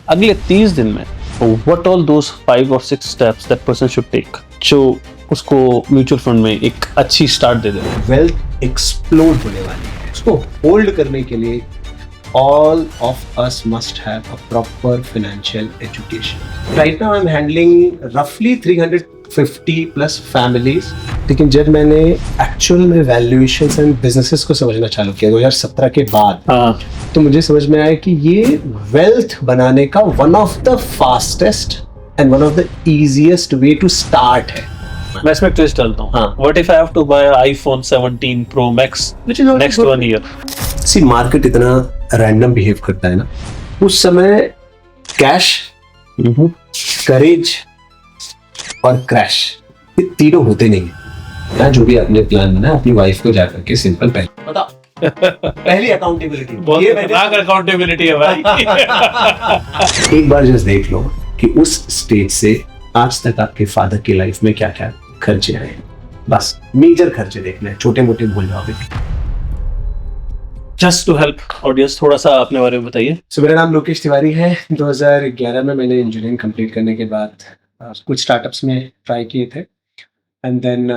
अगले 30 दिन में व्हाट ऑल दोस 5 और 6 steps that person should take जो उसको म्यूचुअल फंड में एक अच्छी स्टार्ट दे दे। वेल्थ एक्सप्लोड होने वाली है, उसको होल्ड करने के लिए all of us must have a proper financial education. Right now I'm handling roughly 350 plus families. लेकिन जब मैंने एक्चुअल में वैल्यूएशंस एंड बिजनेसेस को समझना चालू किया 2017 के बाद, तो मुझे समझ में आया कि ये वेल्थ बनाने का one of the fastest and one of the easiest way to start है। मैं इसमें ट्विस्ट डालता हूँ। हाँ। What if I have to buy an iPhone 17 Pro Max Which is also next good. 1 year? C market इतना random behave करता है ना, उस समय कैश, करेज और क्रैश ये तीनों होते नहीं है ना। जो भी आपने प्लान बनाया अपनी वाइफ को जाकर के सिंपल पहले बता पहली अकाउंटेबिलिटी अकाउंटेबिलिटी है भाई। एक बार जस्ट देख लो कि उस स्टेज से आज तक आपके फादर की लाइफ में क्या क्या खर्चे आए हैं। बस मेजर खर्चे देखना है, छोटे मोटे भूल जाओगे। जस्ट टू हेल्प ऑडियंस, थोड़ा सा अपने बारे में बताइए। सो मेरा नाम लोकेश तिवारी है। 2011 में मैंने इंजीनियरिंग कंप्लीट करने के बाद कुछ स्टार्टअप्स में ट्राई किए थे एंड देन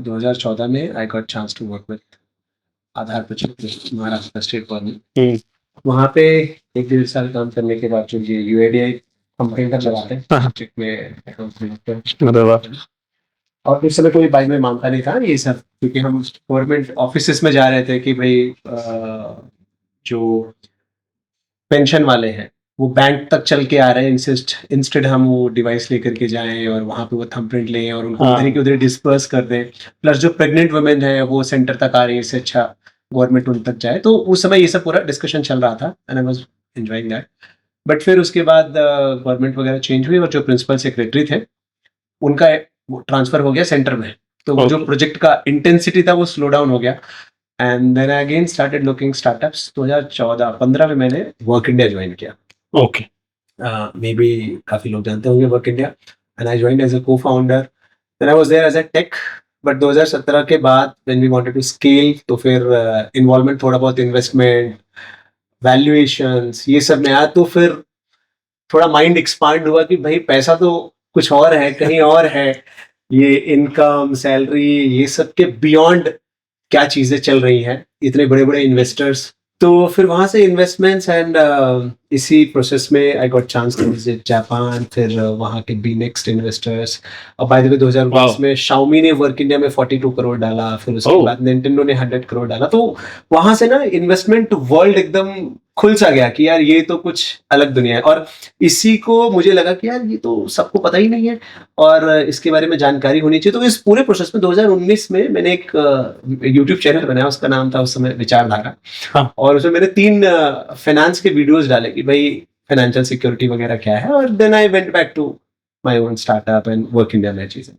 2014 में I got chance to work with Aadhaar project, Maharashtra state government. वहाँ पे 1-1.5 साल काम करने के बाद जो ये यूआईडीआई कंपनी का चलाते हैं प्रोजेक्ट में अकाउंट, और उस समय कोई बाई में मांगता नहीं था ये सब, क्योंकि हम गवर्नमेंट ऑफिसेस में जा रहे थे कि भाई जो पेंशन वाले हैं वो बैंक तक चल के आ रहे हैं, इंस्टेड हम वो डिवाइस लेकर के जाएं और वहाँ पे वो थंबप्रिंट लें और उनको उधर के उधर डिस्पर्स कर दें। प्लस जो प्रेग्नेंट वुमेन है वो सेंटर तक आ रही है, इससे अच्छा गवर्नमेंट उन तक जाए। तो उस समय ये सब पूरा डिस्कशन चल रहा था and I was enjoying that. But फिर उसके बाद गवर्नमेंट वगैरह चेंज हुई और जो प्रिंसिपल सेक्रेटरी थे उनका ट्रांसफर हो गया सेंटर में, तो वो जो प्रोजेक्ट का इंटेंसिटी था वो स्लो डाउन हो गया and then I again started looking startups. 2014-15 में मैंने वर्क इंडिया ज्वाइन किया। ओके, मे बी काफी लोग जानते होंगे work India, and I joined as a co-founder. Then I was there as a tech, but 2017 के बाद when we wanted to scale, तो फिर इन्वॉल्वमेंट थोड़ा बहुत इन्वेस्टमेंट, वैल्यूएशंस ये सब में आया, तो फिर थोड़ा माइंड एक्सपांड हुआ कि भाई पैसा तो कुछ और है, कहीं और है। ये इनकम, सैलरी, ये सब के बियॉन्ड क्या चीजें चल रही हैं, इतने बड़े बड़े इन्वेस्टर्स। तो फिर वहां से इन्वेस्टमेंट्स एंड इसी प्रोसेस में I got chance to visit Japan, फिर वहां के बी नेक्स्ट इन्वेस्टर्स। और बाय द वे 2019 में शाओमी ने वर्क इंडिया में 42 करोड़ डाला, फिर उसके बाद निंटेंडो ने 100 करोड़ डाला। तो वहां से ना इन्वेस्टमेंट वर्ल्ड एकदम खुल सा गया कि यार ये तो कुछ अलग दुनिया है। और इसी को मुझे लगा कि यार ये तो सबको पता ही नहीं है और इसके बारे में जानकारी होनी चाहिए। तो इस पूरे प्रोसेस में 2019 में मैंने एक यूट्यूब चैनल बनाया, उसका नाम था उस समय विचारधारा। हाँ। और उसमें मैंने 3 फाइनेंस के वीडियोस डाले कि भाई फाइनेंशियल सिक्योरिटी वगैरह क्या है। और then I went back to my own startup and work India में चीजें।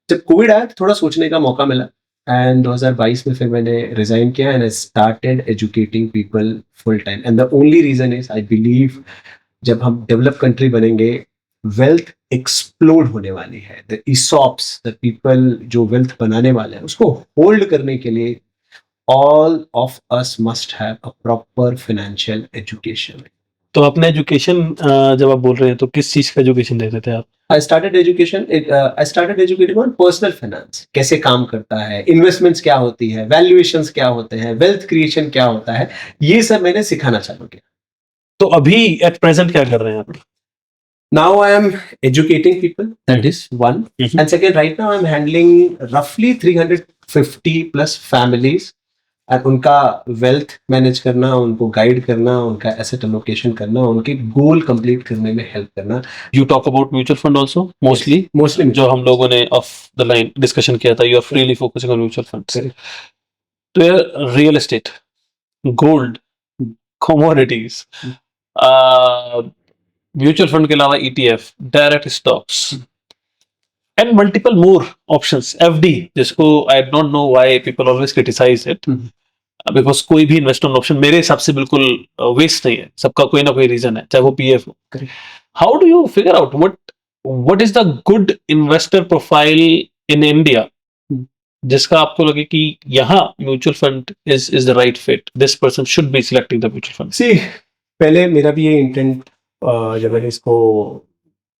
जब कोविड आया तो थोड़ा सोचने का मौका मिला एंड 2022 में फिर मैंने रिजाइन किया and I started educating people full time. And the only reason is I believe जब हम डेवलप कंट्री बनेंगे वेल्थ एक्सप्लोड होने वाली है। द ईसॉप्स, द पीपल जो वेल्थ बनाने वाले हैं, उसको होल्ड करने के लिए all of us must have a proper financial education. तो अपने एजुकेशन जब आप बोल रहे हैं तो किस चीज का एजुकेशन देते थे आप? I started educating on personal finance, कैसे काम करता है, इन्वेस्टमेंट्स क्या होती है, वैल्यूएशंस क्या होते हैं, वेल्थ क्रिएशन क्या होता है, ये सब मैंने सिखाना चालू किया। तो अभी एट प्रेजेंट क्या कर रहे हैं आप? Now I am educating people, that is one. And second, right now I'm handling roughly 350 plus families और उनका वेल्थ मैनेज करना, उनको गाइड करना, उनका एसेट एलोकेशन करना, उनके गोल कंप्लीट करने में हेल्प करना। You talk about mutual fund also mostly जो हम लोगों ने ऑफ द लाइन डिस्कशन किया था, you are freely focusing on mutual funds. तो यार real estate, gold, commodities, mutual fund के अलावा ETF, direct stocks and multiple more options, FD, जिसको I don't know why people always criticise it, because कोई भी investment option मेरे हिसाब से बिल्कुल वेस्ट नहीं है, सबका कोई ना कोई रीजन है, चाहे वो PF हो। How do you figure out what is the good investor profile in India जिसका आपको लगे कि यहाँ mutual fund is the right fit, this person should be selecting the mutual fund? See, पहले मेरा भी ये इंटेंट जब मैंने इसको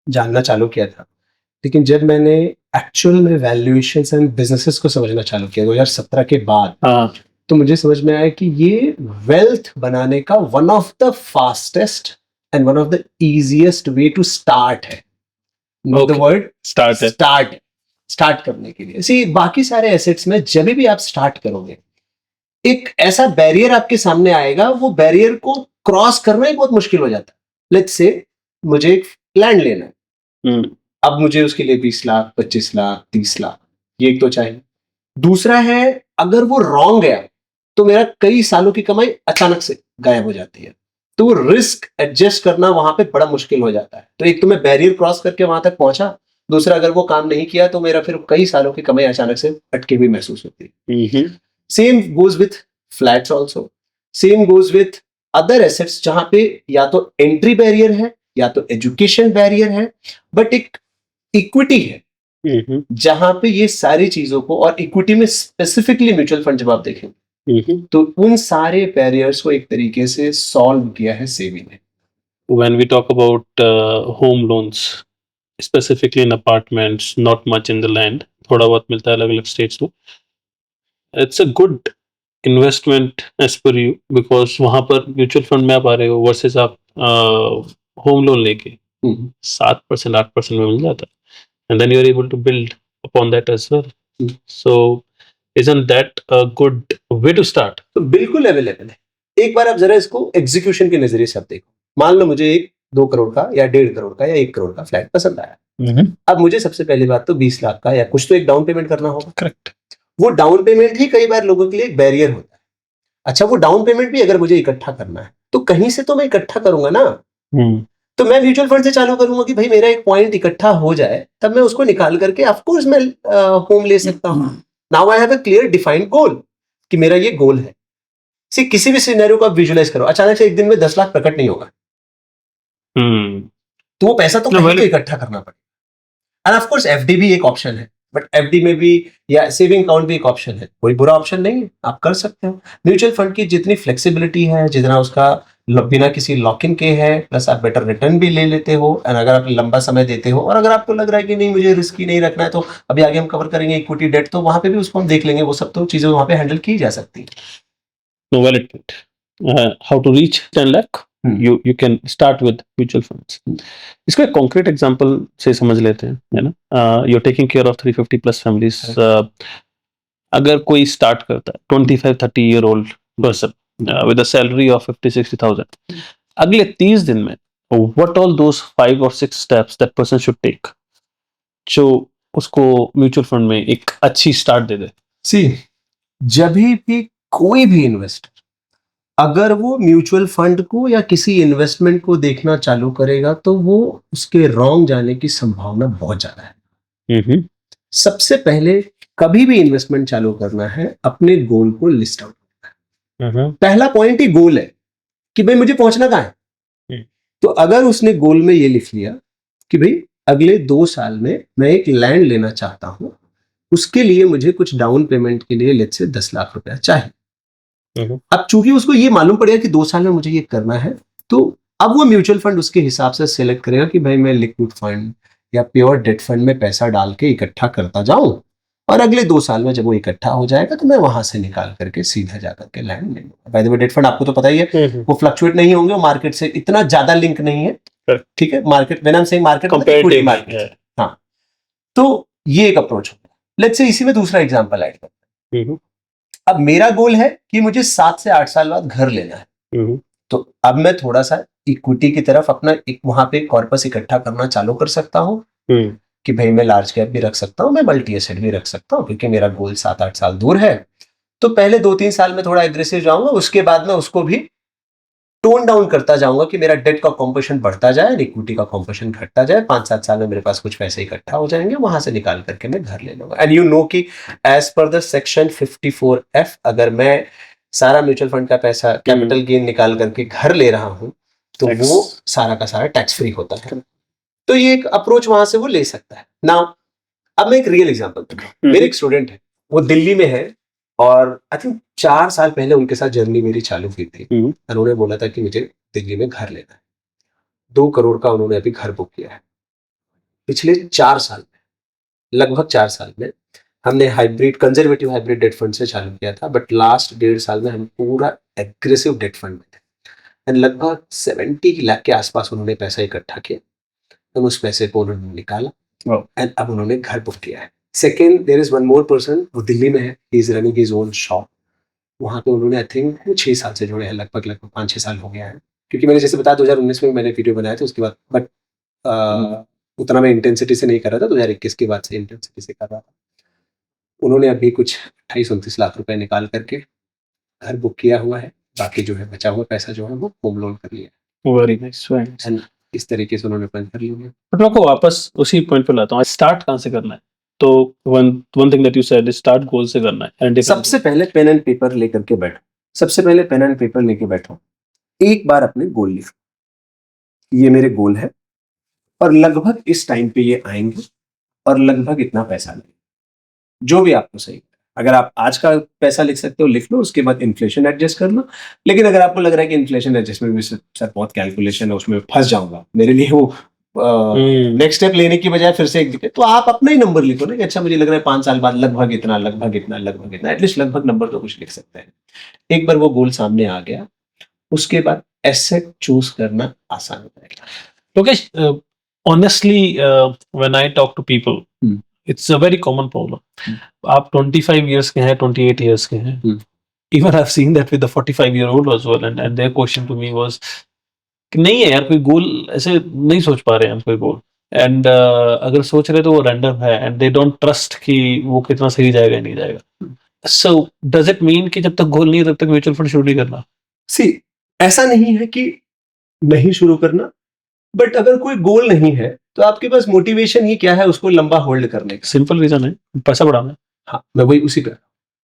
जानना चालू किया था, लेकिन जब मैंने एक्चुअल में वैल्यूएशंस एंड बिजनेसेस को समझना चालू किया 2017 के बाद, हाँ तो मुझे समझ में आया कि ये वेल्थ बनाने का one of the fastest and one of the easiest way to start है। No the Okay. Word start है। स्टार्ट करने के लिए। सी बाकी सारे एसेट्स में जब भी आप स्टार्ट करोगे, एक ऐसा बैरियर आपके सामने आएगा, वो बैरियर को क्रॉस करना ही बहुत मुश्किल हो जाता है। लेट्स से मुझे एक लैंड लेना है, हम्म, अब मुझे उसके लिए 20 लाख, 25 लाख, 30 लाख, ये एक तो चाहिए। दूसरा है, अगर वो रॉन्ग गया तो मेरा कई सालों की कमाई अचानक से गायब हो जाती है, तो वो रिस्क एडजस्ट करना वहां पे बड़ा मुश्किल हो जाता है। तो एक तो मैं बैरियर क्रॉस करके वहां तक पहुंचा, दूसरा अगर वो काम नहीं किया तो मेरा फिर कई सालों की कमाई अचानक से अटकी हुई महसूस होती है। Same goes with flats also, same goes with other assets, जहां पे या तो एंट्री बैरियर है या तो एजुकेशन बैरियर है, बट एक इक्विटी है जहां पे ये सारी चीजों को, और इक्विटी में स्पेसिफिकली म्यूचुअल फंड जब आप देखें तो उन सारे बैरियर्स को एक तरीके से सॉल्व किया है सेबी ने। When we talk about home loans, specifically in apartments, not much in the land, थोड़ा बहुत मिलता है अलग अलग स्टेट्स में, it's a good investment as per you, because वहां पर म्यूचुअल फंड में आप आ रहे हो वर्सेस आप होम लोन लेके 7% 8% में मिल जाता है, and then you are able to build upon that as well. So isn't that a good way to start? तो बिल्कुल अवेलेबल है। एक बार आप जरा इसको एग्जीक्यूशन के नजरिए से आप देखो। मान लो मुझे एक 2 करोड़ का या 1.5 करोड़ का या 1 करोड़ का फ्लैट पसंद आया। अब मुझे सबसे पहली बात तो 20 लाख का या कुछ तो एक डाउन पेमेंट करना होगा। करेक्ट। वो डाउन पेमेंट ही कई बार लोगों के लिए एक बैरियर होता है। अच्छा, वो डाउन पेमेंट भी अगर मुझे इकट्ठा करना है तो कहीं से तो मैं इकट्ठा करूंगा ना। तो मैं म्यूचुअल फंड से चालू करूंगा कि भाई मेरा एक पॉइंट इकट्ठा हो जाए, तब मैं उसको निकाल करके ऑफ कोर्स मैं होम ले सकता हूं। Now I have a clear defined goal कि मेरा ये गोल है। सी किसी भी सिनेरियो को आप विजुलाइज करो, अचानक से एक दिन में 10 लाख प्रकट नहीं होगा, तो वो पैसा तो कहीं तो इकट्ठा करना पड़ेगा। एंड ऑफ कोर्स एफडी भी एक ऑप्शन है, बट एफडी में भी या सेविंग अकाउंट भी एक ऑप्शन है, कोई बुरा ऑप्शन नहीं है, आप कर सकते हो। म्यूचुअल फंड की जितनी फ्लेक्सिबिलिटी है, जितना उसका बिना किसी लॉक इन के है, प्लस आप बेटर रिटर्न भी ले लेते हो, एंड अगर आप लंबा समय देते हो, और अगर आपको लग रहा है कि नहीं मुझे रिस्की नहीं रखना है, तो अभी आगे हम कवर करेंगे इक्विटी डेट, तो वहां पे भी उसको हम देख लेंगे, वो सब तो चीजें वहां पे हैंडल की जा सकती है। No, well, how to reach 10 lakh? You can start with mutual funds. इसको एक concrete example से समझ लेते हैं, है ना? You're taking care of 350 plus families. अगर कोई start करता है 25-30 year old person with a salary of 50-60,000, अगले 30 दिन में what all those 5 or 6 steps that person should take जो उसको म्यूचुअल फंड में एक अच्छी स्टार्ट दे दे? सी जब भी कोई भी इन्वेस्टर अगर वो म्यूचुअल फंड को या किसी इन्वेस्टमेंट को देखना चालू करेगा, तो वो उसके रॉन्ग जाने की संभावना बहुत ज्यादा है। सबसे पहले कभी भी इन्वेस्टमेंट चालू करना है, अपने गोल को लिस्ट आउट करना है। पहला पॉइंट ही गोल है कि भाई मुझे पहुंचना कहां है। तो अगर उसने गोल में ये लिख लिया कि भाई अगले 2 साल में मैं एक लैंड लेना चाहता हूं, उसके लिए मुझे कुछ डाउन पेमेंट के लिए लेट्स से 10 लाख रुपया चाहिए। अब चूंकि उसको ये मालूम पड़ेगा कि 2 साल में मुझे ये करना है, तो अब वो म्यूचुअल फंड उसके हिसाब से सिलेक्ट करेगा कि भाई मैं लिक्विड फंड या प्योर डेट फंड में पैसा डाल के इकट्ठा करता जाऊं, और अगले 2 साल में जब वो इकट्ठा हो जाएगा तो मैं वहां से निकाल करके सीधा जाकर के लैंड ले लूंगा। By the way debt fund आपको तो पता ही है, वो फ्लक्चुएट नहीं होंगे, वो मार्केट से इतना ज्यादा लिंक नहीं है। ठीक है, market when I am saying market, हाँ, तो ये एक अप्रोच होगा। लेट्स से इसी में दूसरा एग्जांपल ऐड करते हैं। अब मेरा गोल है कि मुझे 7 से 8 साल बाद घर लेना है, तो अब मैं थोड़ा सा इक्विटी की तरफ अपना एक वहां पे कॉर्पस इकट्ठा करना चालू कर सकता हूं कि भाई मैं लार्ज कैप भी रख सकता हूं, मैं मल्टी एसेट भी रख सकता हूं, क्योंकि मेरा गोल 7-8 साल दूर है। तो पहले 2-3 साल में थोड़ा एग्रेसिव जाऊंगा, उसके बाद में उसको भी टोन डाउन करता जाऊंगा कि मेरा डेट का कॉम्पोजिशन बढ़ता जाए, इक्विटी का कॉम्पोजिशन घटता जाए। 5-7 साल में मेरे पास कुछ पैसे इकट्ठा हो जाएंगे, वहां से निकाल करके मैं घर ले लूंगा। एंड यू नो कि as per the section 54F, अगर मैं सारा म्यूचुअल फंड का पैसा कैपिटल गेन निकाल करके घर ले रहा हूं, तो वो सारा का सारा टैक्स फ्री होता है। तो ये एक अप्रोच वहां से वो ले सकता है। नाउ अब मैं एक रियल एग्जांपल दूंगा। मेरे एक स्टूडेंट है, वो दिल्ली में है, और आई थिंक 4 साल पहले उनके साथ जर्नी मेरी चालू की थी। उन्होंने बोला था कि मुझे दिल्ली में घर लेना है। 2 करोड़ का उन्होंने अभी घर बुक किया है। पिछले 4 साल में, लगभग 4 साल में हमने कंजर्वेटिव हाइब्रिड डेट फंड से चालू किया था, बट लास्ट 1.5 साल में हम पूरा एग्रेसिव डेट फंड में थे एंड लगभग 70 लाख के आसपास उन्होंने पैसा इकट्ठा किया और उस पैसे को उन्होंने निकाला एंड अब उन्होंने घर बुक किया है। Second, there is one more person, वो दिल्ली में है, he is running his own shop. वहाँ पे उन्होंने आई थिंक 6 साल से जुड़े हैं, लगभग 5-6 साल हो गया है, क्योंकि मैंने जैसे बताया 2019 में मैंने वीडियो बनाया था उसके बाद, बट उतना मैं इंटेंसिटी से नहीं कर रहा था, 2021 के बाद से इंटेंसिटी से कर रहा था। उन्होंने अभी कुछ 28-29 लाख रुपए निकाल करके घर बुक किया हुआ है, बाकी जो है बचा हुआ पैसा जो है वो होम लोन कर लिया very nice, very nice. And इस तरीके से उन्होंने प्लान कर लिया। बट मैं आपको वापस उसी पॉइंट पे लाता हूँ, स्टार्ट कहाँ से करना है? तो one thing that you said is start goal से करना है। सबसे पहले पेन एंड पेपर लेकर के बैठो, सबसे पहले पेन एंड पेपर लेके बैठो, एक बार अपने गोल लिखो, ये मेरे गोल है और लगभग इस टाइम पे ये आएंगे और लगभग इतना पैसा लगेगा, जो भी आपको सही है। अगर आप आज का पैसा लिख सकते हो लिख लो, उसके बाद इन्फ्लेशन एडजस्ट कर लो। लेकिन अगर आपको लग रहा है कि इन्फ्लेशन एडजस्टमेंट में सर बहुत कैलकुलेशन है, उसमें फंस जाऊंगा, मेरे लिए वो नेक्स्ट स्टेप लेने की बजाय फिर से एक दिखे, तो आप अपना ही नंबर लिखो ना कि अच्छा मुझे लग रहा है 5 साल बाद लगभग इतना, लगभग इतना, लगभग इतना, एटलीस्ट लगभग नंबर तो कुछ लिख सकते हैं। एक बार वो गोल सामने आ गया, उसके बाद एसेट चूज करना आसान हो जाएगा। Lokesh, honestly, when I talk to people, it's a very common problem. आप 25 years के हैं, 28 years के हैं. Even I've seen that with the 45-year-old as well, and their question to me was कि नहीं है यार कोई गोल, ऐसे नहीं सोच पा रहे हैं हम कोई गोल, एंड अगर सोच रहे तो वो रैंडम है एंड दे डोंट ट्रस्ट कि वो कितना सही जाएगा नहीं जाएगा. So does it mean कि जब तक गोल नहीं है तब तक म्यूचुअल फंड शुरू नहीं करना? See, ऐसा नहीं है कि नहीं शुरू करना, बट अगर कोई गोल नहीं है तो आपके पास मोटिवेशन ही क्या है उसको लंबा होल्ड करने का? सिंपल रीजन है, पैसा बढ़ाना. हाँ, मैं वही उसी पे,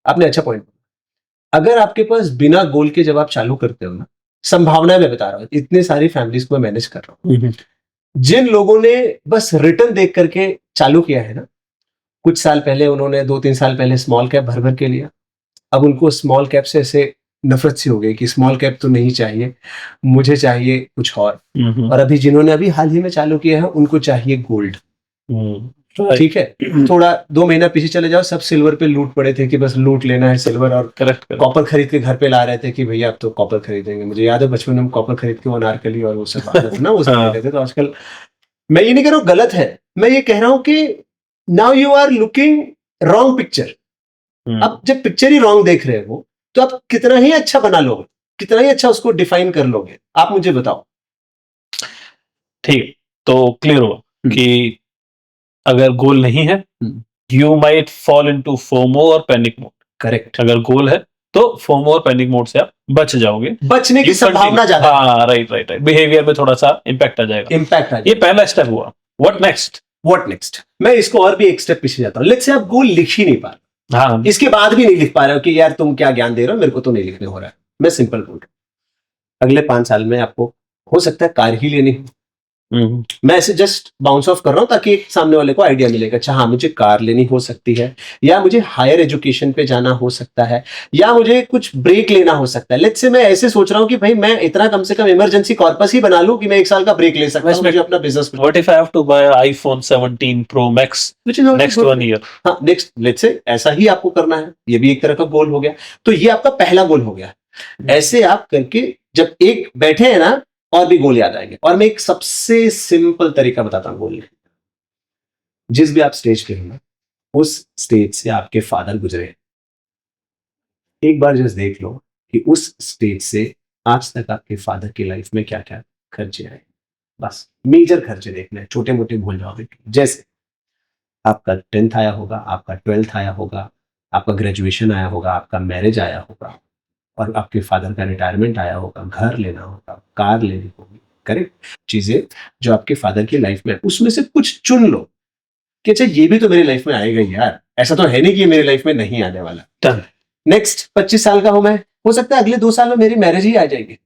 आपने अच्छा पॉइंट, अगर आपके पास बिना गोल के जब आप चालू करते हो ना, संभावना मैं बता रहा हूँ, इतने सारी फैमिलीज को मैं मैनेज कर रहा हूँ, जिन लोगों ने बस रिटर्न देख करके चालू किया है ना, कुछ साल पहले उन्होंने 2-3 साल पहले स्मॉल कैप भर भर के लिया, अब उनको स्मॉल कैप से ऐसे नफरत सी हो गई कि स्मॉल कैप तो नहीं चाहिए, मुझे चाहिए कुछ और अभी जिन्होंने अभी हाल ही में चालू किया है उनको चाहिए गोल्ड. ठीक है, थोड़ा 2 महीना पीछे चले जाओ, सब सिल्वर पे लूट पड़े थे कि बस लूट लेना है सिल्वर, और करेक्ट कॉपर खरीद के घर पे ला रहे थे कि भैया अब तो कॉपर खरीदेंगे. मुझे याद है बचपन में हम कॉपर खरीद के वो अनारकली और वो सब आता था ना, वो सब खरीदते थे. तो आजकल मैं ये नहीं कह रहा हूँ गलत है, मैं ये कह रहा हूँ कि now you are looking wrong picture. अब जब पिक्चर ही रॉन्ग देख रहे हो तो आप कितना ही अच्छा बना लोगे, कितना ही अच्छा उसको डिफाइन कर लोगे, आप मुझे बताओ. ठीक, तो क्लियर हुआ कि अगर गोल नहीं है you might fall into FOMO और पैनिक मोड. करेक्ट. अगर गोल है तो फोमो और पैनिक मोड से आप बच जाओगे, बचने की संभावना ज्यादा. हाँ, राइट. बिहेवियर में थोड़ा सा इम्पैक्ट आ जाएगा. ये पहला स्टेप हुआ. What next? मैं इसको और भी एक स्टेप पीछे जाता हूँ. लेट्स से आप गोल लिख ही नहीं पा रहे, हाँ, इसके बाद भी नहीं लिख पा रहे हो कि यार तुम क्या ज्ञान दे रहे हो, मेरे को तो नहीं लिखने हो रहा है. मैं सिंपल बोल रहा हूं, अगले 5 साल में आपको हो सकता है कार ही लेनी हो. मैं ऐसे जस्ट बाउंस ऑफ कर रहा हूं ताकि एक सामने वाले को आइडिया मिलेगा, अच्छा हाँ मुझे कार लेनी हो सकती है, या मुझे हायर एजुकेशन पे जाना हो सकता है, या मुझे कुछ ब्रेक लेना हो सकता है. लेट्स से मैं ऐसे सोच रहा हूं कि भाई मैं इतना कम से कम इमरजेंसी कॉर्पस ही बना लूं कि मैं 1 साल का ब्रेक ले सकता हूं, मुझे अपना business. What if I have to buy iPhone 17 Pro Max next 1 year? हाँ, नेक्स्ट लेट्स से ऐसा ही आपको करना है, ये भी एक तरह का गोल हो गया. तो ये आपका पहला गोल हो गया. ऐसे आप करके जब एक बैठे हैं ना, और भी गोल याद आएंगे. और मैं एक सबसे सिंपल तरीका बताता हूं गोल लिखने का. जिस भी आप स्टेज पे हो ना, उस स्टेज से आपके फादर गुजरे, एक बार जस्ट देख लो कि उस स्टेज से आज तक आपके फादर की लाइफ में क्या क्या खर्चे आए. बस मेजर खर्चे देखने, छोटे मोटे भूल जाओगे. जैसे आपका 10th आया होगा, आपका 12th आया होगा, आपका ग्रेजुएशन आया होगा, आपका मैरिज आया होगा, और आपके फादर का रिटायरमेंट आया होगा, घर लेना होगा, कार लेनी होगी. करेक्ट. चीजें जो आपके फादर की लाइफ में, उसमें से कुछ चुन लो कि अच्छा ये भी तो मेरी लाइफ में आएगा ही यार, ऐसा तो है नहीं कि ये मेरी लाइफ में नहीं आने वाला. नेक्स्ट 25 साल का हूं मैं, हो सकता है अगले 2 साल में मेरी मैरिज ही आ जाएगी.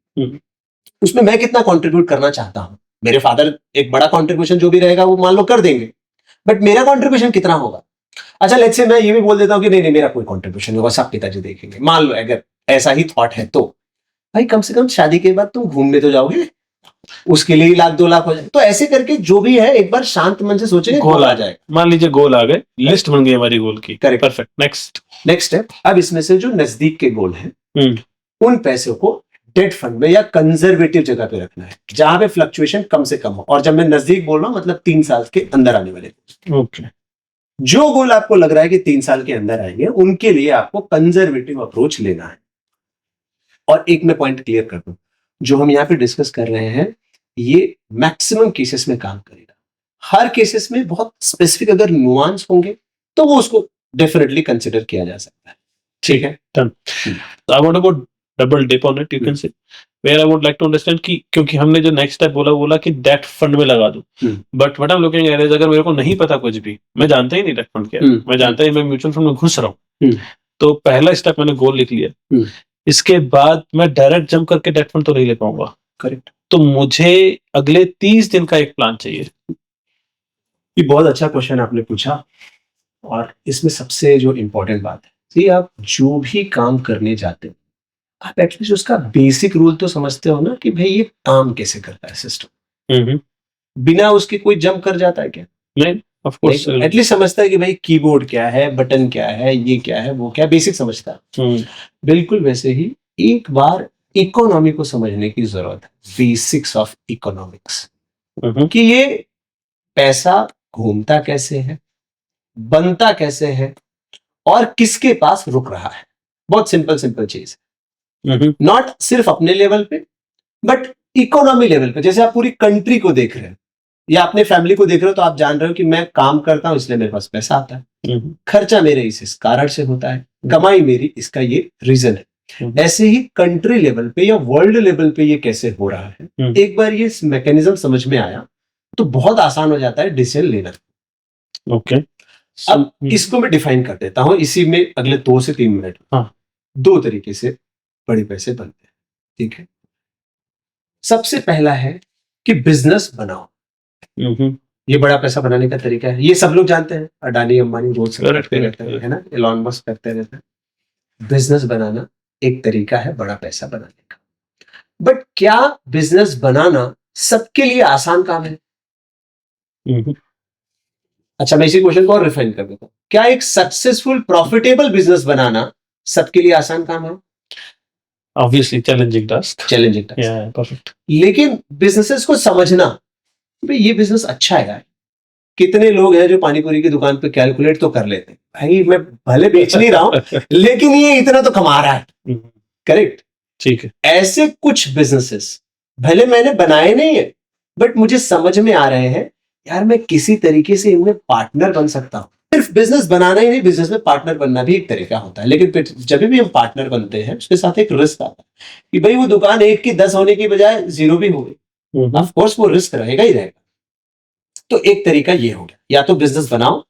उसमें मैं कितना कॉन्ट्रीब्यूट करना चाहता हूं. मेरे फादर एक बड़ा कॉन्ट्रीब्यूशन जो भी रहेगा वो मान लो कर देंगे, बट मेरा कॉन्ट्रीब्यूशन कितना होगा? अच्छा लेट्स से मैं ये भी बोल देता हूं कि नहीं मेरा कोई कॉन्ट्रीब्यूशन होगा, सब पिताजी देखेंगे. मान लो अगर ऐसा ही थॉट है तो भाई कम से कम शादी के बाद तुम घूमने तो जाओगे, उसके लिए ही 1,00,000-2,00,000 हो जाए। तो ऐसे करके जो भी है एक बार शांत मन से सोचेंगे, गोल आ जाएगा। मान लीजिए गोल आ गए, लिस्ट बन गई हमारी गोल की। Correct. परफेक्ट। नेक्स्ट स्टेप, अब इसमें से जो नजदीक के गोल हैं उन पैसों को डेट फंड में या कंजर्वेटिव जगह पे रखना है, जहां पे फ्लक्चुएशन कम से कम हो। और जब मैं नजदीक बोल रहा हूं मतलब 3 साल के अंदर आने वाले। ओके। जो गोल आपको लग रहा है कि 3 साल के अंदर आएंगे, उनके लिए आपको कंजर्वेटिव अप्रोच लेना है। और एक मैं पॉइंट क्लियर कर दूं, जो हम यहाँ पे डिस्कस कर रहे हैं ये मैक्सिमम केसेस में काम करेगा। हर केसेस में बहुत स्पेसिफिक अगर नुआंस होंगे तो वो उसको डेफिनेटली कंसिडर किया जा सकता है। ठीक है, done. I want to go double dip on it, you can say where I would like to understand कि क्योंकि हमने जो नेक्स्ट स्टेप बोला कि डेट फंड में लगा दूं, but what I am looking at is अगर मेरे को नहीं पता कुछ भी, मैं जानता ही नहीं डेट फंड क्या है, मैं जानता ही मैं म्यूचुअल फंड में घुस रहा हूं, तो पहला स्टेप मैंने गोल लिख लिया, इसके बाद मैं डायरेक्ट जंप करके डेट फंड तो नहीं ले पाऊंगा। करेक्ट। तो मुझे अगले 30 दिन का एक प्लान चाहिए। ये बहुत अच्छा क्वेश्चन आपने पूछा, और इसमें सबसे जो इम्पोर्टेंट बात है, कि आप जो भी काम करने जाते हो आप एटलीस्ट उसका बेसिक रूल तो समझते हो ना, कि भाई ये काम कैसे करता है सिस्टम। बिना उसके कोई जंप कर जाता है क्या? नहीं, ऑफ कोर्स। एटलीस्ट समझता है कि भाई कीबोर्ड क्या है, बटन क्या है, ये क्या है, वो क्या, बेसिक समझता है। बिल्कुल वैसे ही एक बार इकोनॉमी को समझने की जरूरत है, बेसिक्स ऑफ इकोनॉमिक्स, कि ये पैसा घूमता कैसे है, बनता कैसे है, और किसके पास रुक रहा है। बहुत सिंपल चीज, नॉट सिर्फ अपने लेवल पे बट इकोनॉमी लेवल पे। जैसे आप पूरी कंट्री को देख रहे हैं या अपने फैमिली को देख रहे हो, तो आप जान रहे हो कि मैं काम करता हूं इसलिए मेरे पास पैसा आता है, खर्चा मेरे इस कारण से होता है, कमाई मेरी इसका ये रीजन है। ऐसे ही कंट्री लेवल पे या वर्ल्ड लेवल पे ये कैसे हो रहा है, एक बार ये मैकेनिज्म समझ में आया तो बहुत आसान हो जाता है डिसीजन लेना। ओके। अब इसको मैं डिफाइन कर देता हूं इसी में अगले 2 से 3 मिनट। हाँ। 2 तरीके से बड़े पैसे बनते हैं, ठीक है। सबसे पहला है कि बिजनेस बनाओ। ये बड़ा पैसा बनाने का तरीका है, ये सब लोग जानते हैं, अडानी अंबानी रोज करते रहते हैं, है ना, एलॉन मस्क करते रहते हैं। बिजनेस बनाना एक तरीका है बड़ा पैसा बनाने का, बट क्या बिजनेस बनाना सबके लिए आसान काम है? अच्छा, मैं इसी क्वेश्चन को और रिफाइन कर देता हूं, क्या एक सक्सेसफुल प्रॉफिटेबल बिजनेस बनाना सबके लिए आसान काम है? Obviously challenging task. परफेक्ट। लेकिन बिजनेसेस को समझना, भाई ये बिजनेस अच्छा है यार। कितने लोग हैं जो पानीपुरी की दुकान पे कैलकुलेट तो कर लेते हैं, भाई मैं भले बेच नहीं रहा हूं लेकिन ये इतना तो कमा रहा है। करेक्ट, ठीक है। ऐसे कुछ बिजनेसेस भले मैंने बनाए नहीं है बट मुझे समझ में आ रहे हैं, यार मैं किसी तरीके से इनमें पार्टनर बन सकता हूं। सिर्फ बिजनेस बनाना ही नहीं, बिजनेस में पार्टनर बनना भी एक तरीका होता है। लेकिन फिर जब भी हम पार्टनर बनते हैं उसके साथ एक रिस्क आता है कि भाई वो दुकान 1 की 10 होने की बजाय 0 भी हो गई, ऑफ कोर्स वो रिस्क रहेगा ही रहेगा। तो एक तरीका ये हो गया, या तो बिजनेस बनाओ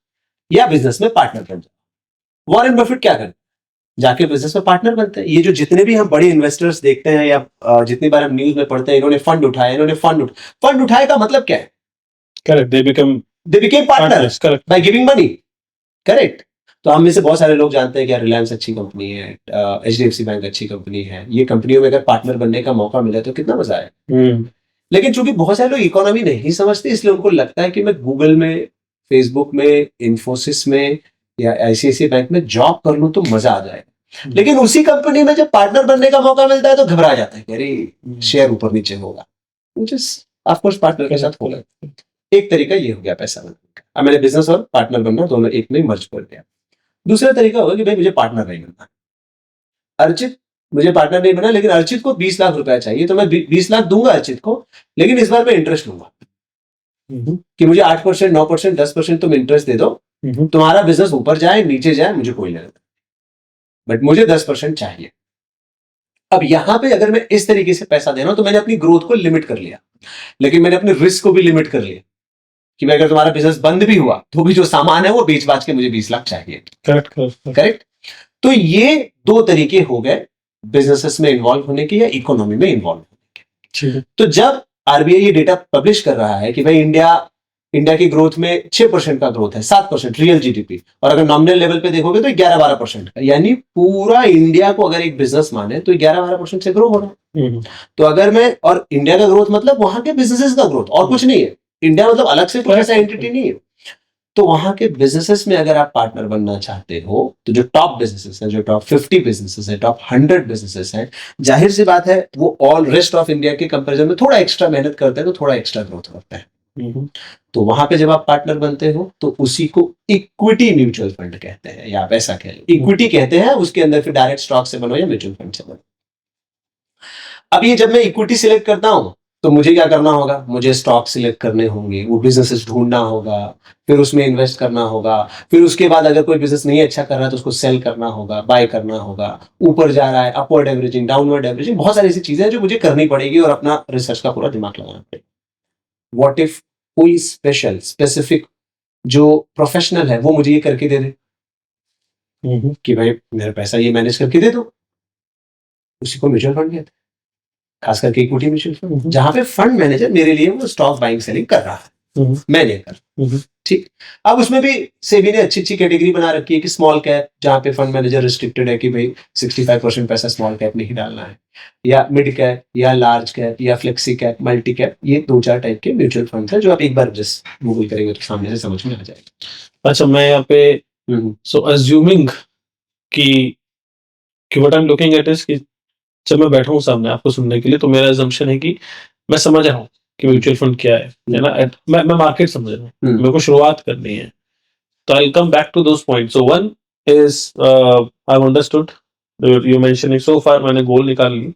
या बिजनेस में पार्टनर बन जाओ। वॉरेन बफेट क्या करते हैं, जाके बिजनेस में पार्टनर बनते हैं। ये जो जितने भी हम बड़े इन्वेस्टर्स देखते हैं या जितनी बार हम न्यूज में पढ़ते हैं, इन्होंने फंड उठाया, इन्होंने फंड उठाए का मतलब क्या है? Correct, they become partners by giving money. Correct. तो हम में से बहुत सारे लोग जानते हैं कि रिलायंस अच्छी कंपनी है, HDFC बैंक अच्छी कंपनी है, ये कंपनियों में अगर पार्टनर बनने का मौका मिले तो कितना मजा आए। लेकिन चूंकि बहुत सारे लोग इकोनॉमी नहीं समझते, इसलिए उनको लगता है कि मैं गूगल में, फेसबुक में, इन्फोसिस में या ICICI बैंक में जॉब कर लूं तो मजा आ जाएगा। लेकिन उसी कंपनी में जब पार्टनर बनने का मौका मिलता है तो घबरा जाता है कि अरे शेयर ऊपर नीचे होगा, ऑफ कोर्स पार्टनर के साथ होगा। एक तरीका ये हो गया पैसा बनाने का। अब मैंने बिजनेस और पार्टनर बनना दोनों एक में मर्ज कर दिया। दूसरा तरीका होगा कि भाई मुझे पार्टनर नहीं बनना, अर्चित मुझे पार्टनर नहीं बना, लेकिन अर्चित को 20 लाख रुपया चाहिए, तो मैं 20 लाख दूंगा अर्चित को, लेकिन इस बार मैं इंटरेस्ट लूंगा कि मुझे 8%, 9%, 10% तुम इंटरेस्ट दे दो, तुम्हारा बिजनेस ऊपर जाए नीचे जाए मुझे कोई लेना, बट मुझे 10% चाहिए। अब यहां पे अगर मैं इस तरीके से पैसा देना, तो मैंने अपनी ग्रोथ को लिमिट कर लिया, लेकिन मैंने अपने रिस्क को भी लिमिट कर लिया कि मैं अगर तुम्हारा बिजनेस बंद भी हुआ तो भी जो सामान है वो बेच बाच के मुझे 20 लाख चाहिए। करेक्ट। तो ये 2 तरीके हो गए बिजनेसेस में इन्वॉल्व होने के या इकोनॉमी में इन्वॉल्व होने के। तो जब RBI ये डेटा पब्लिश कर रहा है कि भाई इंडिया इंडिया की ग्रोथ में 6% का ग्रोथ है, 7% रियल जीडीपी, और अगर नॉमिनल लेवल पे देखोगे तो 11-12% का, यानी पूरा इंडिया को अगर एक बिजनेस माने तो 11-12% से ग्रो हो रहा है। तो अगर मैं, और इंडिया का ग्रोथ मतलब वहां के बिजनेसेस का ग्रोथ, और कुछ नहीं है। इंडिया मतलब अलग से कोई ऐसा एंटिटी नहीं है। तो वहां के बिजनेसेस में अगर आप पार्टनर बनना चाहते हो, तो जो टॉप बिजनेसेस हैं, जो टॉप 50 बिजनेसेस हैं, टॉप 100 बिजनेसेस हैं, जाहिर सी बात है वो ऑल रेस्ट ऑफ इंडिया के कंपैरिजन में थोड़ा एक्स्ट्रा मेहनत करते हैं, तो थोड़ा एक्स्ट्रा ग्रोथ करते हैं। तो वहां पे जब आप पार्टनर बनते हो तो उसी को इक्विटी म्यूचुअल फंड कहते हैं, या आप ऐसा कह लो, इक्विटी कहते हैं। उसके अंदर फिर डायरेक्ट स्टॉक से बनो या म्यूचुअल फंड से बनो। अब ये जब मैं इक्विटी सिलेक्ट करता हूं तो मुझे क्या करना होगा? मुझे स्टॉक सिलेक्ट करने होंगे, वो बिजनेसेस ढूंढना होगा, फिर उसमें इन्वेस्ट करना होगा, फिर उसके बाद अगर कोई बिजनेस नहीं अच्छा कर रहा है तो उसको सेल करना होगा, बाय करना होगा, ऊपर जा रहा है अपवर्ड एवरेजिंग, डाउनवर्ड एवरेजिंग, बहुत सारी ऐसी चीजें हैं जो मुझे करनी पड़ेगी और अपना रिसर्च का पूरा दिमाग लगाना पड़ेगा। व्हाट इफ कोई स्पेशल स्पेसिफिक जो प्रोफेशनल है वो मुझे ये करके दे दे कि भाई मेरा पैसा ये मैनेज करके दे दो, उसी को म्यूचुअल फंड कहते हैं, खास करके इक्विटी म्यूचुअल फंड, जहां पे फंड मैनेजर मेरे लिए वो स्टॉक बाइंग सेलिंग कर रहा है, मैं नहीं कर। ठीक। अब उसमें भी सेबी ने अच्छी कैटेगरी बना रखी है कि स्मॉल कैप, जहां पे फंड मैनेजर रिस्ट्रिक्टेड है कि भाई 65% पैसा स्मॉल कैप में ही डालना है, या मिड कैप, या लार्ज कैप, या फ्लेक्सी कैप, मल्टी कैप, ये 2-4 टाइप के म्यूचुअल फंड है जो आप एक बार जस्ट गूगल करेंगे तो सामने से समझ में आ जाएगा। अच्छा, मैं यहाँ पे सो अज्यूमिंग कि what I am looking at is कि जब मैं बैठा हूँ सामने आपको सुनने के लिए, तो मेरा assumption है कि मैं समझ रहा हूँ कि म्यूचुअल फंड क्या है ना, मैं मार्केट समझ रहा हूँ, मेरे को शुरुआत करनी है। तो I will come back to those points. So one is I have understood you mentioning, so far मैंने गोल निकाल ली।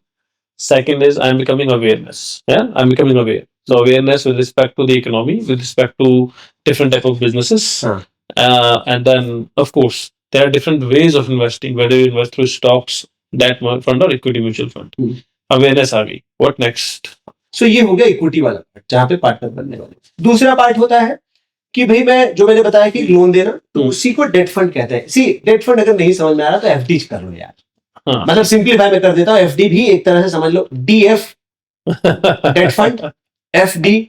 Second is I am becoming awareness, I am becoming aware, so awareness with respect to the economy, with respect to different type of businesses, and then of course there are different ways of investing, whether you invest through stocks, debt fund or equity mutual fund. Awareness आ गई, what next? सो ये हो गया equity वाला part, जहां पे partner बनने वाले। दूसरा पार्ट होता है कि भाई मैं, जो मैंने बताया कि लोन देना, तो उसी को डेट फंड कहते हैं। सी, डेट फंड अगर नहीं समझ में आ रहा तो एफडी कर लो यार। मतलब सिंपलीफाई में कर देता हूँ, एफडी भी एक तरह से समझ लो DF debt fund, FD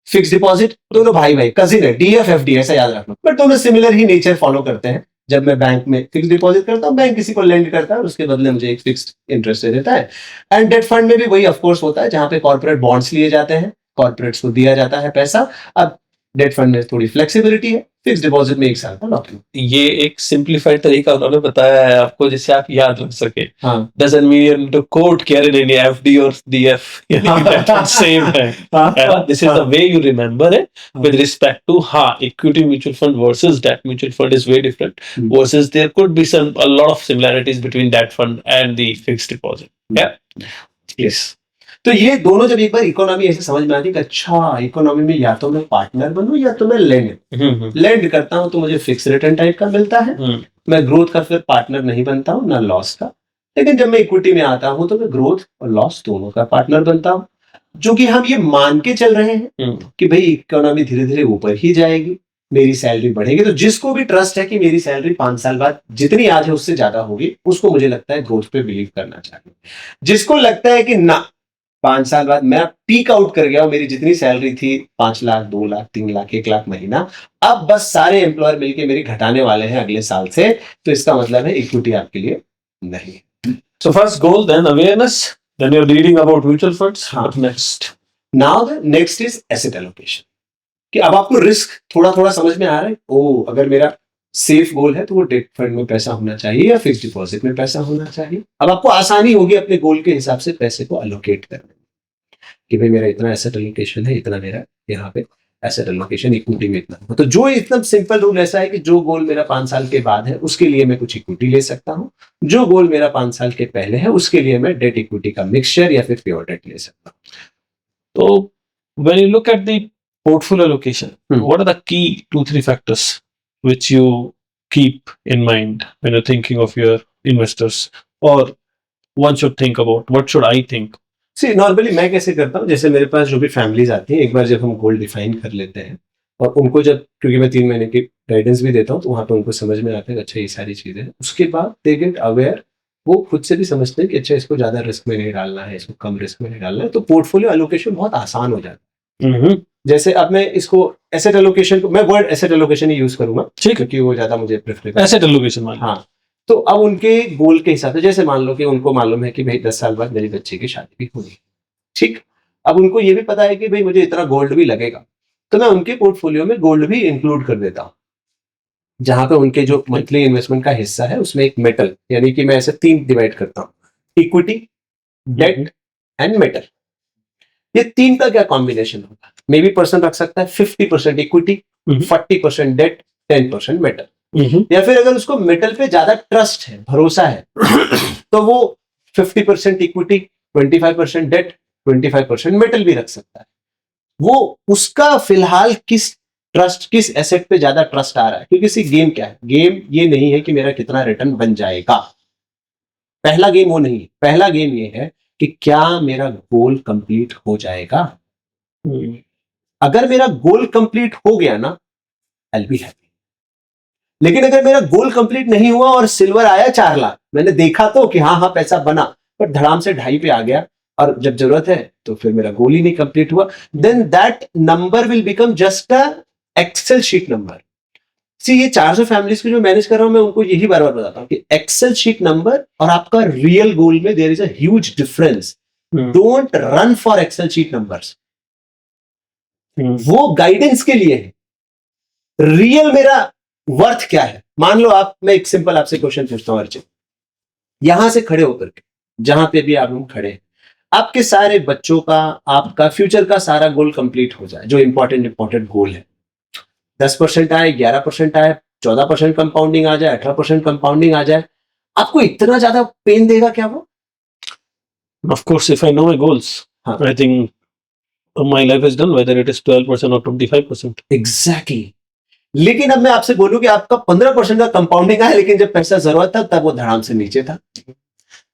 fix deposit, दोनों भाई भाई कजिन है, डीएफ एफडी ऐसा याद रखना, बट दोनों सिमिलर ही नेचर फॉलो करते हैं। जब मैं बैंक में फिक्स डिपॉजिट करता हूँ, बैंक किसी को लेंड करता है और उसके बदले मुझे एक फिक्स्ड इंटरेस्ट दे देता है। एंड डेट फंड में भी वही ऑफ कोर्स होता है, जहां पे कॉर्पोरेट बॉन्ड्स लिए जाते हैं, कॉर्पोरेट्स को दिया जाता है पैसा। अब डेट फंड में थोड़ी फ्लेक्सिबिलिटी है, फिक्स डिपॉजिट में 1 साल का लॉक इन। ये एक सिंप्लीफाइड तरीका उन्होंने बताया है आपको जिससे आप याद रख सके। Doesn't mean you need to quote care in India FD और डीएफ, सेम है। This is the way you remember it with respect to equity mutual fund versus debt mutual fund is very different, versus there could be some a lot of similarities between debt fund and the fixed deposit. या yes, तो ये दोनों जब एक बार economy ऐसे समझ में आती है कि अच्छा इकोनॉमी में या तो मैं पार्टनर बनूं या तो मैं लेंड करता हूं तो मुझे फिक्स रिटर्न टाइप का मिलता है, मैं ग्रोथ का फिर पार्टनर नहीं बनता हूं ना लॉस का। लेकिन जब मैं इक्विटी में आता हूं तो मैं ग्रोथ और लॉस दोनों का पार्टनर बनता हूं, जो कि हम ये मान के चल रहे हैं कि भाई इकोनॉमी धीरे धीरे ऊपर ही जाएगी, मेरी सैलरी बढ़ेगी। तो जिसको भी ट्रस्ट है कि मेरी सैलरी 5 साल बाद जितनी आज है उससे ज्यादा होगी, उसको मुझे लगता है ग्रोथ पे बिलीव करना चाहिए। जिसको लगता है कि ना 5 साल बाद मैं पीक आउट कर गया हूं, मेरी जितनी सैलरी थी 5 लाख, 2 लाख, 3 लाख, 1 लाख महीना, अब बस सारे एम्प्लॉयर मिलके मेरी घटाने वाले हैं अगले साल से, तो इसका मतलब है इक्विटी आपके लिए नहीं। So first goal, then awareness, then you're reading about mutual funds. What next? Now the next is asset allocation, कि अब आपको रिस्क थोड़ा थोड़ा समझ में आ रहा है। ओ, अगर मेरा सेफ गोल है तो वो डेट फंड में पैसा होना चाहिए या फिक्स डिपॉजिट में पैसा होना चाहिए। अब आपको आसानी होगी अपने गोल के हिसाब से पैसे को अलोकेट करने में, कि भाई मेरा इतना एसेट एलोकेशन है, इतना मेरा यहाँ पे एसेट एलोकेशन इक्विटी में इतना हो। तो जो एकदम सिंपल रूल ऐसा है कि जो गोल मेरा 5 साल के बाद है उसके लिए मैं कुछ इक्विटी ले सकता हूँ, जो गोल मेरा 5 साल के पहले है उसके लिए मैं डेट इक्विटी का मिक्सचर या फिर प्योर डेट ले सकता हूँ। तो when you look at the portfolio allocation, what are the key 2-3 factors which you keep in mind when you're thinking of your investors, or one should think about? What should I think? See, normally मैं कैसे करता हूँ, जैसे मेरे पास जो भी families आती हैं, एक बार जब हम गोल डिफाइन कर लेते हैं और उनको जब, क्योंकि मैं 3 महीने की गाइडेंस भी देता हूँ, तो वहाँ पे उनको समझ में आता है कि अच्छा ये सारी चीजें हैं। उसके बाद दे गेट अवेयर, वो खुद से भी समझते हैं कि अच्छा इसको ज्यादा रिस्क में नहीं डालना है, इसको कम रिस्क में नहीं डालना है, तो पोर्टफोलियो एलोकेशन बहुत आसान हो जाता है। जैसे अब मैं इसको एसेट एलोकेशन को, मैं वर्ड एसेट एलोकेशन ही यूज करूंगा ठीक है, क्योंकि वो ज्यादा मुझे प्रेफर एसेट एलोकेशन वाला। हाँ, तो अब उनके गोल के हिसाब से, जैसे मान लो कि उनको मालूम है कि भाई 10 साल बाद मेरी बच्ची की शादी भी होगी, ठीक। अब उनको ये भी पता है कि भाई मुझे इतना गोल्ड भी लगेगा, तो मैं उनके पोर्टफोलियो में गोल्ड भी इंक्लूड कर देता हूँ, जहां पे उनके जो मंथली इन्वेस्टमेंट का हिस्सा है उसमें एक मेटल, यानी कि मैं ऐसे 3 डिवाइड करता हूँ, इक्विटी, डेट एंड मेटल। ये 3 का क्या कॉम्बिनेशन होगा, मे बी पर्सन रख सकता है 50% इक्विटी, 40% डेट, 10% मेटल। या फिर अगर उसको मेटल पे ज्यादा ट्रस्ट है, भरोसा है, तो वो 50% इक्विटी, 25% डेट, 25% मेटल भी रख सकता है। वो उसका फिलहाल किस एसेट पे ज्यादा ट्रस्ट आ रहा है, क्योंकि सी गेम क्या है, गेम ये नहीं है कि मेरा कितना रिटर्न बन जाएगा, पहला गेम वो नहीं है। पहला गेम ये है कि क्या मेरा गोल कंप्लीट हो जाएगा। अगर मेरा गोल कंप्लीट हो गया ना, आई विल बी हैप्पी। लेकिन अगर मेरा गोल कंप्लीट नहीं हुआ और सिल्वर आया 4 लाख, मैंने देखा तो कि हाँ पैसा बना, पर धड़ाम से 2.5 पे आ गया, और जब जरूरत है तो फिर मेरा गोल ही नहीं कंप्लीट हुआ, then that number will become just a excel sheet number. See ये 400 फैमिलीज को जो मैनेज कर रहा हूं मैं, उनको यही बार बार बताता हूं कि एक्सेल शीट नंबर और आपका रियल गोल में there is a huge difference. Don't run for Excel sheet numbers, वो गाइडेंस के लिए है। रियल मेरा वर्थ क्या है, मान लो आप, मैं एक सिंपल आपसे क्वेश्चन पूछता हूं अर्चित, यहां से खड़े होकर के, जहां पे भी आप लोग खड़े हैं, आपके सारे बच्चों का, आपका फ्यूचर का सारा गोल कंप्लीट हो जाए, जो इंपॉर्टेंट गोल है, 10% आए, 11% आए, 14% कंपाउंडिंग आ जाए, 18% कंपाउंडिंग आ जाए, आपको इतना ज्यादा पेन देगा क्या वो? Of course, if I know my goals, I think my life is done, whether it is 12% or 25%. Exactly. लेकिन अब मैं आपसे बोलूं कि आपका 15% का कंपाउंडिंग आया, लेकिन जब पैसा जरूरत था तब वो धड़ाम से नीचे था।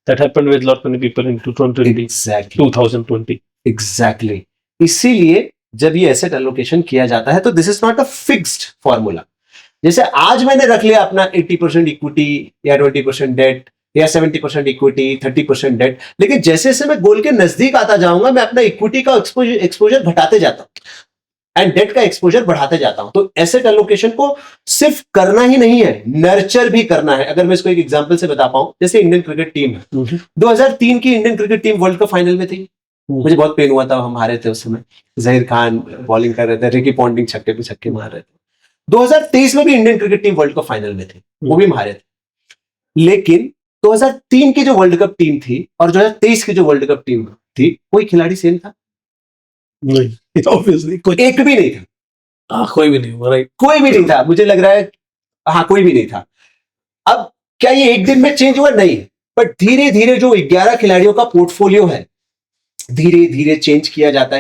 That happened with lot many people in 2020. Exactly. इसीलिए जब ये एसेट एलोकेशन किया जाता है तो this is not a fixed formula. जैसे आज मैंने रख लिया अपना 80% इक्विटी या 20% डेट या 70% इक्विटी, 30% डेट, लेकिन जैसे जैसे मैं गोल के नजदीक आता जाऊंगा, मैं अपना इक्विटी का एक्सपोजर घटाते जाता हूं एंड डेट का एक्सपोजर बढ़ाते जाता हूं। तो एसेट एलोकेशन को सिर्फ करना ही नहीं है, नर्चर भी करना है। अगर मैं इसको एक एग्जांपल से बता पाऊं, जैसे इंडियन क्रिकेट टीम है, 2003 की Indian cricket team world cup final में थी, मुझे बहुत पेन हुआ था, हम हारे थे उस समय, जहीर खान बॉलिंग कर रहे थे, रिकी पॉन्टिंग छक्के पे छक्के मार रहे थे। 2023 में भी Indian cricket team world cup final में थी, वो भी हारे थे। लेकिन 2003 की जो वर्ल्ड कप टीम थी और 2023 की जो वर्ल्ड कप टीम थी, कोई खिलाड़ी सेम था? नहीं, ऑब्वियसली कोई एक भी नहीं था। कोई भी नहीं, राइट, कोई भी नहीं था, मुझे लग रहा है, हाँ कोई भी नहीं था। अब क्या ये एक दिन में चेंज हुआ? नहीं, बट धीरे धीरे जो 11 खिलाड़ियों का पोर्टफोलियो है, धीरे धीरे चेंज किया जाता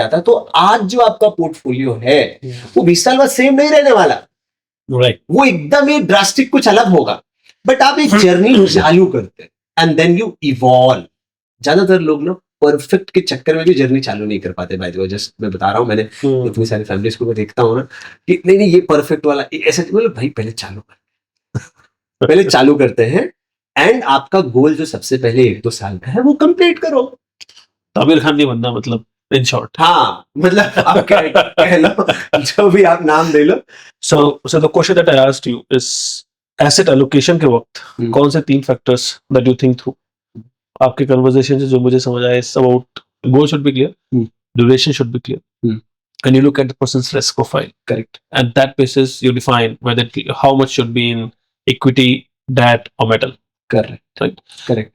है। तो आज जो आपका पोर्टफोलियो है वो 20 साल बाद सेम नहीं रहने वाला, राइट, वो एकदम ही ड्रास्टिक कुछ अलग होगा। बट आप एक जर्नी चालू करते हैं एंड देन यू इवॉल्व। ज्यादातर लोग ना परफेक्ट के चक्कर में भी जर्नी चालू नहीं कर पाते। बाय द वे, जस्ट मैं बता रहा हूं, मैंने इतनी सारी फैमिलीज को मैं देखता हूं ना कि नहीं ये परफेक्ट वाला ऐसे, मतलब भाई पहले चालू कर पहले चालू करते हैं एंड आपका गोल जो सबसे पहले 1-2 साल का है वो कंप्लीट करो। आमिर खान नहीं बनना, मतलब इन शॉर्ट। हाँ, मतलब आप कह लो, जो भी आप नाम दे लो। So the question that I asked you is asset allocation के वक्त कौन से 3 factors that you think through? आपके conversation से जो मुझे समझ आया is about goal should be clear, duration should be clear, and you look at the person's risk profile. Correct. At that basis, you define whether how much should be in equity, debt, or metal. Correct. Right. Correct.